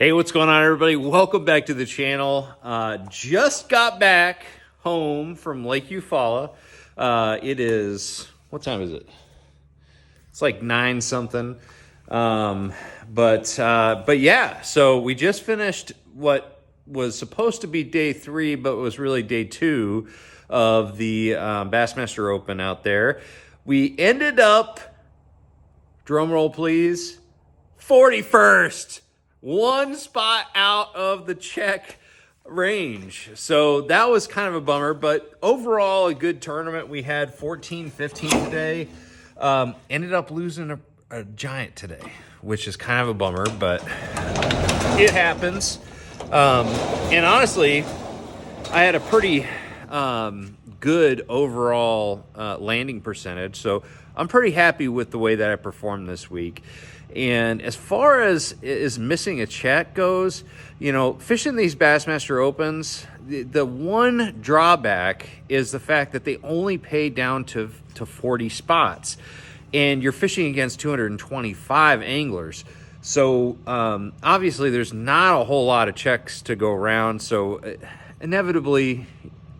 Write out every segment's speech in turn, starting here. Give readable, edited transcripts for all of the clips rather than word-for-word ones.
Hey, what's going on, everybody? Welcome back to the channel. Just got back home from Lake Eufaula. It is, what time is it? It's like 9 something. But yeah, so we just finished what was supposed to be day 3, but was really day 2 of the Bassmaster Open out there. We ended up, drum roll please, 41st. One spot out of the check range. So that was kind of a bummer, but overall a good tournament. We had 14, 15 today. Ended up losing a giant today, which is kind of a bummer, but it happens. And honestly, I had a pretty good overall landing percentage. So I'm pretty happy with the way that I performed this week. And as far as missing a check goes, you know, fishing these Bassmaster Opens, the one drawback is the fact that they only pay down to 40 spots. And you're fishing against 225 anglers. So obviously there's not a whole lot of checks to go around. So inevitably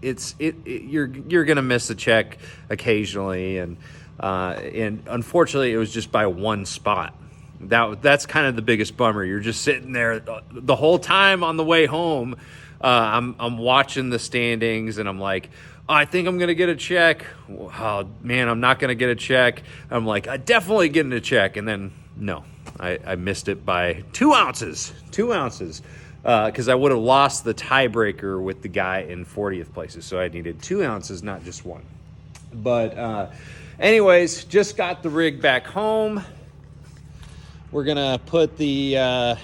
you're going to miss a check occasionally. And unfortunately it was just by one spot. That's kind of the biggest bummer. You're just sitting there the whole time on the way home. I'm watching the standings and I'm like, oh, I think I'm going to get a check. Oh, man, I'm not going to get a check. I'm like, I definitely getting a check. And then, no, I missed it by 2 ounces. 2 ounces. Because I would have lost the tiebreaker with the guy in 40th places. So I needed 2 ounces, not just 1. But anyways, just got the rig back home. We're gonna put the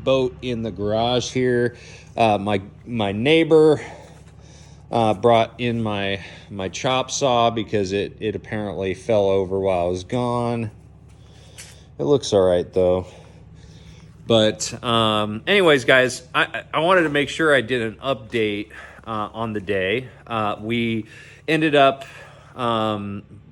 boat in the garage here. My neighbor brought in my chop saw because it apparently fell over while I was gone. It looks all right though. But anyways, guys, I wanted to make sure I did an update on the day. We ended up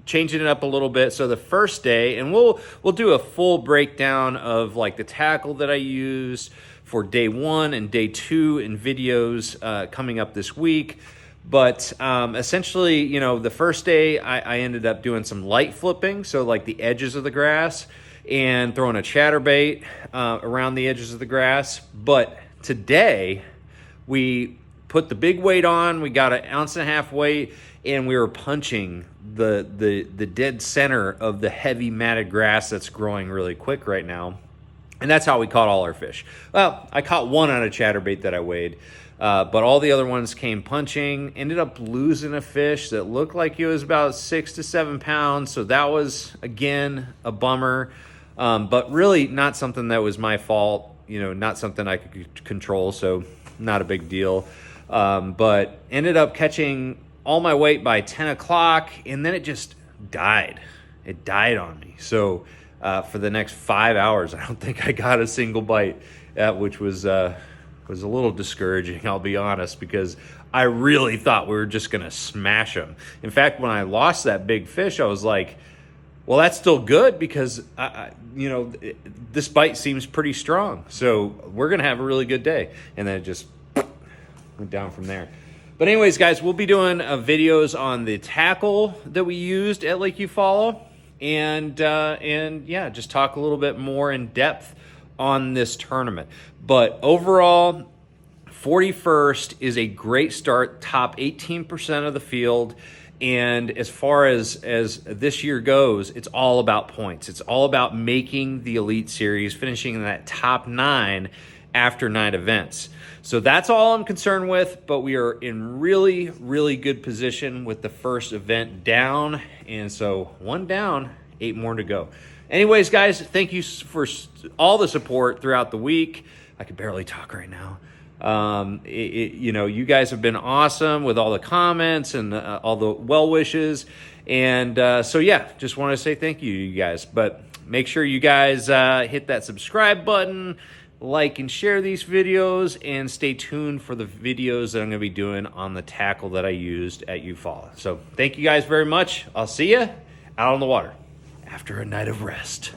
changing it up a little bit. So the first day, and we'll do a full breakdown of like the tackle that I used for day 1 and day 2 in videos coming up this week. But essentially, you know, the first day I ended up doing some light flipping, so like the edges of the grass, and throwing a chatterbait around the edges of the grass. But today we put the big weight on. We got 1.5 ounce weight, and we were punching the dead center of the heavy matted grass that's growing really quick right now. And that's how we caught all our fish. Well, I caught 1 on a chatterbait that I weighed, but all the other ones came punching. Ended up losing a fish that looked like it was about 6 to 7 pounds. So that was, again, a bummer, but really not something that was my fault, you know, not something I could control. So not a big deal. But ended up catching all my weight by 10 o'clock, and then it just died. It died on me. So for the next 5 hours, I don't think I got a single bite, which was a little discouraging, I'll be honest, because I really thought we were just going to smash them. In fact, when I lost that big fish, I was like, well, that's still good because, you know, this bite seems pretty strong. So we're going to have a really good day. And then it just went down from there. But anyways, guys, we'll be doing videos on the tackle that we used at Lake Eufaula, and yeah, just talk a little bit more in depth on this tournament. But overall, 41st is a great start, top 18% of the field. And as far as this year goes, it's all about points. It's all about making the Elite Series, finishing in that top 9 after 9 events. So that's all I'm concerned with, but we are in really, really good position with the first event down. And so 1 down, 8 more to go. Anyways, guys, thank you for all the support throughout the week. I can barely talk right now. You know, you guys have been awesome with all the comments and all the well wishes. And so, yeah, just want to say thank you guys. But make sure you guys hit that subscribe button, like and share these videos, and stay tuned for the videos that I'm going to be doing on the tackle that I used at Eufaula. So thank you guys very much. I'll see you out on the water after a night of rest.